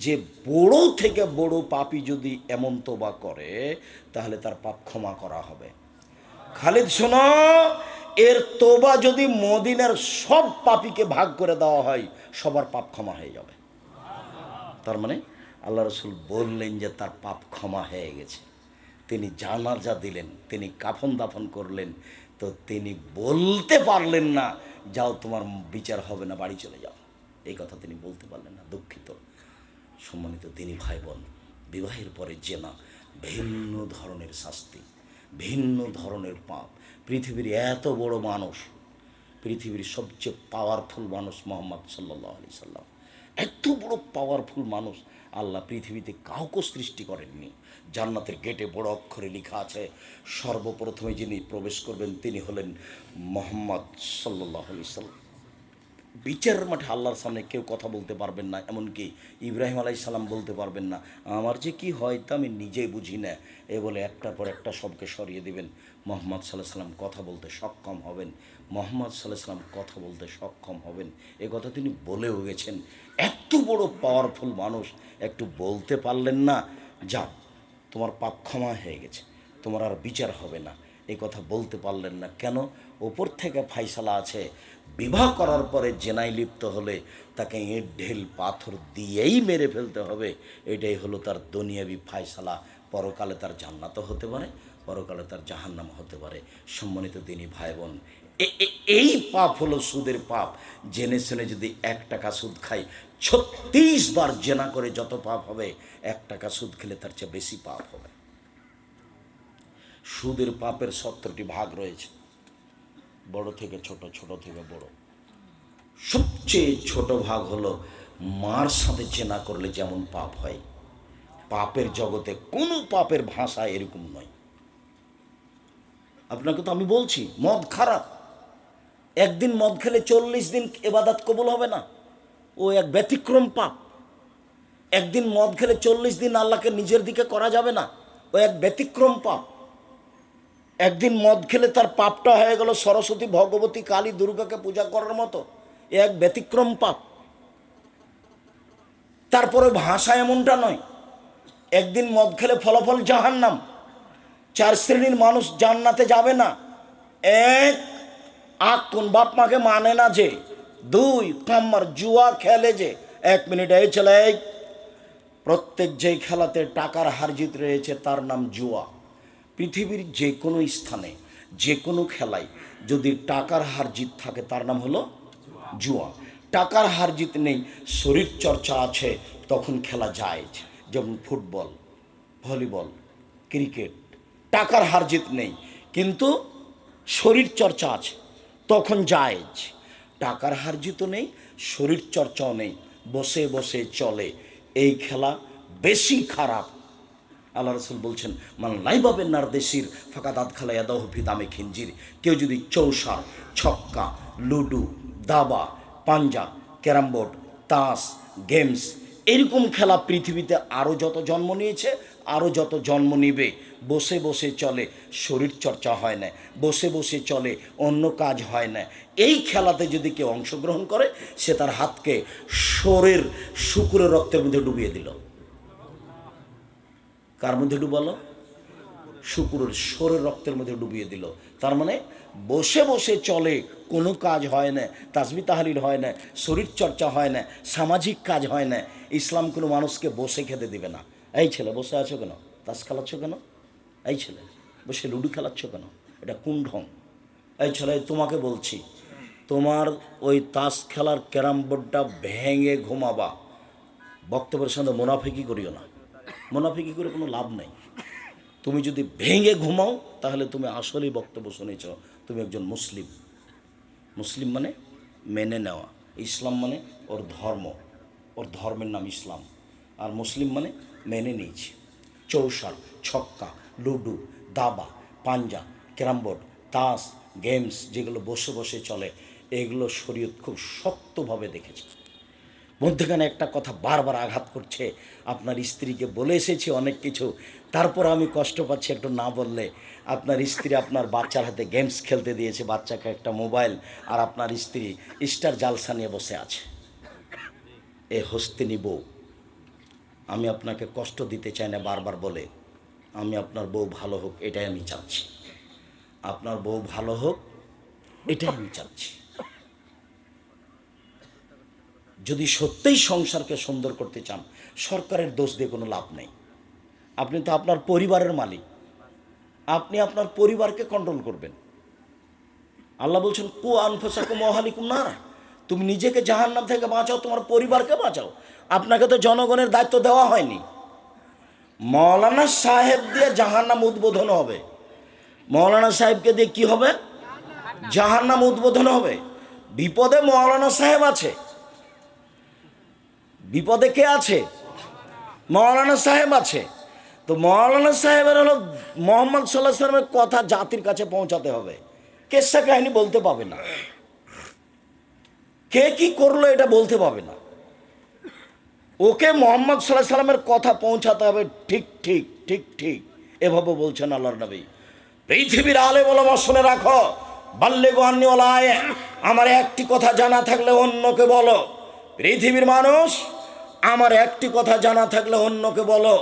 যে বড় থেকে বড় পাপী যদি এমন তোবা করে তাহলে তার পাপ ক্ষমা করা হবে। খালিদ শোনো, এর তোবা যদি মদিনার সব পাপীকে ভাগ করে দেওয়া হয় সবার পাপ ক্ষমা হয়ে যাবে। তার মানে আল্লাহ রসুল বললেন যে তার পাপ ক্ষমা হয়ে গেছে। তিনি জানাজা দিলেন, তিনি কাফন দাফন করলেন, তো তিনি বলতে পারলেন না যাও তোমার বিচার হবে না, বাড়ি চলে যাও। এই কথা তিনি বলতে পারলেন না, দুঃখিত। সম্মানিত দিনী ভাই বোন, বিবাহের পরে জেনা ভিন্ন ধরনের শাস্তি, ভিন্ন ধরনের পাপ। পৃথিবীর এত বড় মানুষ, পৃথিবীর সবচেয়ে পাওয়ারফুল মানুষ মোহাম্মদ সাল্লাল্লাহু আলাইহি সাল্লাম, এত বড় পাওয়ারফুল মানুষ আল্লাহ পৃথিবীতে কাউকে সৃষ্টি করেননি। জান্নাতের গেটে বড় অক্ষরে লেখা আছে সর্বপ্রথমে যিনি প্রবেশ করবেন তিনি হলেন মোহাম্মদ সাল্লাল্লাহু আলাইহি সাল্লাম। বিচারের মাঠে আল্লাহর সামনে কেউ কথা বলতে পারবেন না, এমনকি ইব্রাহিম আলাইহিস সালাম বলতে পারবেন না আমার যে কি হয় তা আমি নিজেই বুঝি না, এ বলে একটার পর একটা সবকে সরিয়ে দিবেন। মোহাম্মদ সাল্লাহ সাল্লাম কথা বলতে সক্ষম হবেন, মোহাম্মদ সাল্লাহ সাল্লাম কথা বলতে সক্ষম হবেন, এ কথা তিনি বলেও গেছেন। এত বড় পাওয়ারফুল মানুষ একটু বলতে পারলেন না যাও তোমার পাপ ক্ষমা হয়ে গেছে, তোমার আর বিচার হবে না, এই কথা বলতে পারলেন না কেন? ওপর থেকে ফাইসালা আছে বিবাহ করার পরে জেনায় লিপ্ত হলে তাকে ইঁট ঢেল পাথর দিয়েই মেরে ফেলতে হবে। এটাই হলো তার দুনিয়াবি ফাইসালা। পরকালে তার জান্নাতও হতে পারে, পরকালে তার জাহান্নাম হতে পারে। সম্মানিত দিনী ভাই বোন, এই পাপ হলো সুদের পাপ। জেনে শুনে যদি 1 টাকা সুদ খাই, 36 বার জেনা করে যত পাপ হবে 1 টাকা সুদ খেলে তার চেয়ে বেশি পাপ হবে। সুদের পাপের 70টি ভাগ রয়েছে, বড় থেকে ছোট, ছোট থেকে বড়। সবচেয়ে ছোট ভাগ হলো মার সাথে জেনা করলে যেমন পাপ হয়, পাপের জগতে কোনো পাপের ভাষা এরকম নয়। আপনাকে তো আমি বলছি মদ খারাপ, একদিন মদ খেলে 40 দিন ইবাদত কবুল হবে না, ও এক ব্যতিক্রম পাপ। একদিন মদ খেলে 40 দিন আল্লাহকে নিজের দিকে করা যাবে না, ও এক ব্যতিক্রম পাপ। একদিন মদ খেলে তার পাপটা হয়ে গেল সরস্বতী, ভগবতী, কালী, দুর্গাকে পূজা করার মতো, এ এক ব্যতিক্রম পাপ। তারপরে ভাষা এমনটা নয়, একদিন মদ খেলে ফলাফল জাহান্নাম। 4 শ্রেণীর মানুষ জান্নাতে যাবে না। 1, কোন বাপ মাকে মানে না যে। 2, কাম্মার জুয়া খেলে যে। 1 মিনিট এই চলে, প্রত্যেক যেই খেলাতে টাকার হারজিত রয়েছে তার নাম জুয়া। পৃথিবীর যে কোনো স্থানে যে কোনো খেলায় যদি টাকার হারজিত থাকে তার নাম হলো জুয়া। টাকার হারজিত নেই, শরীর চর্চা আছে, তখন খেলা যায়। যেমন ফুটবল, ভলিবল, ক্রিকেট, টাকার হারজিত নেই কিন্তু শরীর চর্চা আছে, তখন জায়েজ। টাকার হারজিতও নেই, শরীর চর্চাও নেই, বসে বসে চলে, এই খেলা বেশি খারাপ। আল্লাহ রসুল বলছেন মান লাইবাবেন নারদেশির ফাঁকা দাঁত খালা ইয়াদাহ ফি দামে খিঞ্জির। কেউ যদি চৌসার, ছক্কা, লুডু, দাবা, পাঞ্জা, ক্যারামবোর্ড, তাস, গেমস, এরকম খেলা পৃথিবীতে আরও যত জন্ম নিয়েছে, আরও যত জন্ম নিবে, বসে বসে চলে, শরীর চর্চা হয় না, বসে বসে চলে, অন্য কাজ হয় না, এই খেলাতে যদি কেউ অংশগ্রহণ করে সে তার হাতকে শরীর শুকুরের রক্তের মধ্যে ডুবিয়ে দিল। কার মধ্যে ডুবালো? শুকুরের শরীর রক্তের মধ্যে ডুবিয়ে দিল। তার মানে বসে বসে চলে, কোনো কাজ হয় না, তাসবিহ তাহলিল হয় না, শরীর চর্চা হয় না, সামাজিক কাজ হয় না। ইসলাম কোনো মানুষকে বসে খেতে দেবে না। এই ছেলে বসে আছো কেন, তাস খেলাচ্ছ কেন? এই ছেলে বসে লুডো খেলাচ্ছ কেন? এটা কোন ঢং? এই ছেলে তোমাকে বলছি, তোমার ওই তাস খেলার ক্যারাম বোর্ডটা ভেঙে ঘুমাবা। বক্তব্যের সঙ্গে মুনাফিকি করিও না, মুনাফিকি করে কোনো লাভ নেই। তুমি যদি ভেঙে ঘুমাও তাহলে তুমি আসলেই বক্তব্য শুনেছ, তুমি একজন মুসলিম। মুসলিম মানে মেনে নেওয়া, ইসলাম মানে ওর ধর্ম, ওর ধর্মের নাম ইসলাম। আর মুসলিম মানে মেনে নিয়েছি। চৌসার, ছক্কা, লুডু, দাবা, পাঞ্জা, ক্যারামবোর্ড, তাস, গেমস যেগুলো বসে বসে চলে, এগুলো শরীয়ত খুব শক্তভাবে দেখেছে। মধ্যখানে একটা কথা বারবার আঘাত করছে, আপনার স্ত্রীকে বলে এসেছি অনেক কিছু, তারপর আমি কষ্ট পাচ্ছি একটু না বললে। আপনার স্ত্রী আপনার বাচ্চার হাতে গেমস খেলতে দিয়েছে, বাচ্চাকে একটা মোবাইল, আর আপনার স্ত্রী স্টার জালসা নিয়ে বসে আছে। এ হস্তিনী বউ, আমি আপনাকে কষ্ট দিতে চাই না বারবার বলে, আমি আপনার বউ ভালো হোক এটাই আমি চাচ্ছি, আপনার বউ ভালো হোক এটাই আমি চাচ্ছি। যদি সত্যিই সংসারকে সুন্দর করতে চান, সরকারের দোষ দিয়ে কোনো লাভ নেই। আপনি তো আপনার পরিবারের মালিক, আপনি আপনার পরিবারকে কন্ট্রোল করবেন। আল্লাহ বলছেন কু আনফুসাকুম ওয়া আহলিকুম নারা, তুমি নিজেকে জাহান্নাম থেকে বাঁচাও, তোমার পরিবারকে বাঁচাও। আপনাকে তো জনগণের দায়িত্ব দেওয়া হয়নি। মৌলানা সাহেব দিয়ে জাহান্নাম উদ্বোধন হবে, মৌলানা সাহেবকে দিয়ে কি হবে? জাহান্নাম উদ্বোধন হবে। বিপদে মৌলানা সাহেব আছে, বিপদে কে আছে? মৌলানা সাহেব আছে। তো মৌলানা সাহেবের হলো মোহাম্মদ সাল্লাল্লাহু আলাইহি সাল্লামের কথা জাতির কাছে পৌঁছাতে হবে। কেসা কাহিনী বলতে পাবে না, কে কি করলো এটা বলতে পাবে না। ওকে মোহাম্মদ সাল্লাল্লাহু আলাইহি সাল্লামের কথা পৌঁছাতে হবে, ঠিক ঠিক ঠিক ঠিক এভাবে বলছেন আল্লাহর নবী। পৃথিবীর আলেম ওলামা শুনে রাখো, বাল্লিগু আন্নী ওয়ালা আয়া, আমার একটি কথা জানা থাকলে অন্যকে বলো। পৃথিবীর মানুষ, আমার একটি কথা জানা থাকলে অন্যকে বলো।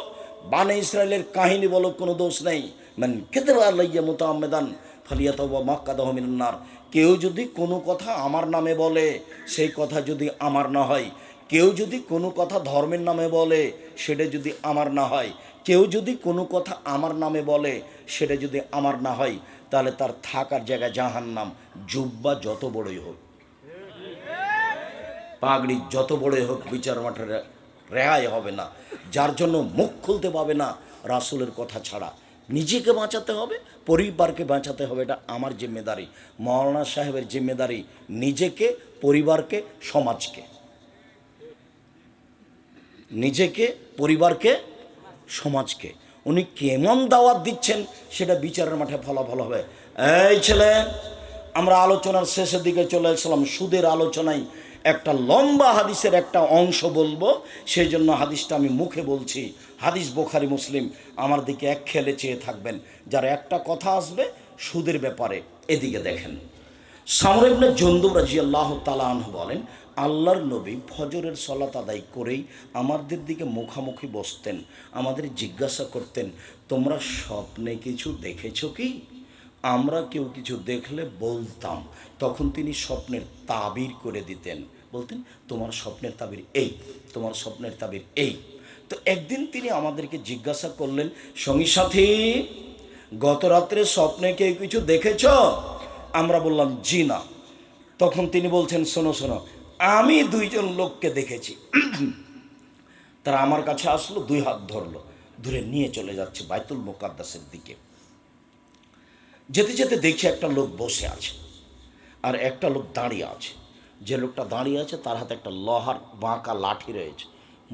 বানে ইসরায়েলের কাহিনী বলো, কোনো দোষ নেই। মান কাযাবা আলাইয়া মুতাআম্মিদান ফালিয়াতাওবা মাক্কাদাহু মিনান নার। কেউ যদি কোনো কথা আমার নামে বলে, সেই কথা যদি আমার না হয়, কেউ যদি কোনো কথা ধর্মের নামে বলে, সেটা যদি আমার না হয়, কেউ যদি কোনো কথা আমার নামে বলে, সেটা যদি আমার না হয়, তাহলে তার থাকার জায়গা জাহান্নাম। জুব্বা যত বড়ই হোক, পাগড়ি যত বড়ই হোক, বিচার মাঠে রেহাই হবে না। যার জন্য মুখ খুলতে পাবে না রাসূলের কথা ছাড়া। নিজেকে বাঁচাতে হবে, পরিবারকে বাঁচাতে হবে, এটা আমার জিম্মেদারি। মৌলানা সাহেবের জিম্মেদারি নিজেকে, পরিবারকে, সমাজকে, নিজেকে, পরিবারকে, সমাজকে। উনি কেমন দাওয়াত দিচ্ছেন সেটা বিচারের মাঠে ফলাফল হবে। এই ছেলে, আমরা আলোচনার শেষের দিকে চলে আসলাম। সুদের আলোচনায় একটা লম্বা হাদিসের একটা অংশ বলবো, সেই জন্য হাদিসটা আমি মুখে বলছি। হাদিস বুখারী মুসলিম, আমার দিকে এক খেলে চেয়ে থাকবেন। যার একটা কথা আসবে সুদের ব্যাপারে, এদিকে দেখেন। সামর ইবনে জুনদুব রাদিয়াল্লাহু তাআলা আনহু বলেন, আল্লাহর নবী ফজরের সলাত আদায় করেই আমাদের দিকে মুখামুখি বসতেন, আমাদের জিজ্ঞাসা করতেন, তোমরা স্বপ্নে কিছু দেখেছো কি? আমরা কেউ কিছু দেখলে বলতাম, তখন তিনি স্বপ্নের তাবির করে দিতেন। বলতেন, তোমার স্বপ্নের তাবির এই, তোমার স্বপ্নের তাবির এই। তো একদিন তিনি আমাদেরকে জিজ্ঞাসা করলেন, সঙ্গী সাথী, গত রাত্রে স্বপ্নে কেউ কিছু দেখেছ? আমরা বললাম জি না। তখন তিনি বলছেন, শোনো শোনো, আমি দুইজন লোককে দেখেছি। তারা আমার কাছে আসলো, দুই হাত ধরলো, ধরে নিয়ে চলে যাচ্ছে বাইতুল মুকাদ্দাসের দিকে। যেতে যেতে দেখি একটা লোক বসে আছে আর একটা লোক দাঁড়িয়ে আছে। যে লোকটা দাঁড়িয়ে আছে তার হাতে একটা লোহার বাঁকা লাঠি রয়েছে,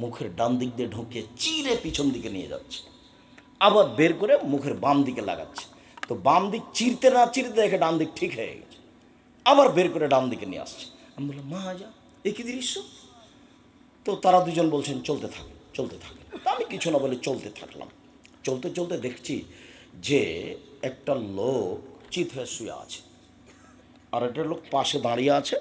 মুখের ডান দিক দিয়ে ঢুকিয়ে চিরে পিছন দিকে নিয়ে যাচ্ছে, আবার বের করে মুখের বাম দিকে লাগাচ্ছে। তো বাম দিক চিরতে না চিরতে দেখে ডান দিক ঠিক হয়ে গেছে, আবার বের করে ডান দিকে নিয়ে আসছে। আমি বললাম, মা যা, এ কী দৃশ্য? তো তারা দুজন বলছেন, চলতে থাকে চলতে থাকে। তা আমি কিছু না বলে চলতে থাকলাম। চলতে চলতে দেখছি যে একটা লোক চিত হয়ে শুয়ে আছে, আর একটা লোক পাশে দাঁড়িয়ে আছে,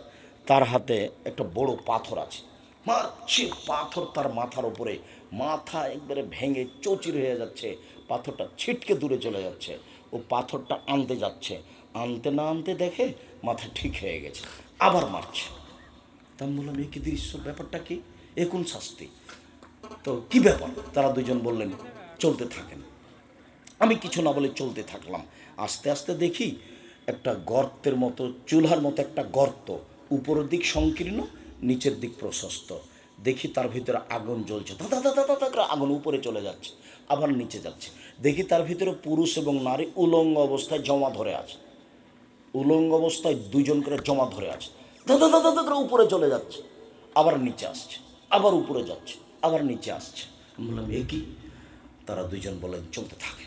তার হাতে একটা বড় পাথর আছে। মারছে পাথর তার মাথার উপরে, মাথা একবারে ভেঙে চৌচির হয়ে যাচ্ছে, পাথরটা ছিটকে দূরে চলে যাচ্ছে। ও পাথরটা আনতে যাচ্ছে, আনতে না আনতে দেখে মাথা ঠিক হয়ে গেছে, আবার মারছে। তা আমি বললাম, এ কী দৃশ্য, ব্যাপারটা কি, এ কোন শাস্তি? তো কি ব্যাপার? তারা দুজন বললেন, চলতে থাকেন। আমি কিছু না বলে চলতে থাকলাম। আস্তে আস্তে দেখি একটা গর্তের মতো, চুলহার মতো একটা গর্ত, উপরের দিক সংকীর্ণ, নিচের দিক প্রশস্ত। দেখি তার ভিতরে আগুন জ্বলছে, দাদা দাদা দাদা করে আগুন উপরে চলে যাচ্ছে, আবার নিচে যাচ্ছে। দেখি তার ভিতরে পুরুষ এবং নারী উলঙ্গ অবস্থায় জমা ধরে আছে, উলঙ্গ অবস্থায় দুজন করে জমা ধরে আছে, দাদা দাদা দাদা করে উপরে চলে যাচ্ছে, আবার নিচে আসছে, আবার উপরে যাচ্ছে, আবার নিচে আসছে। বললাম, এ কি? তারা দুজন বলেন, চলতে থাকে।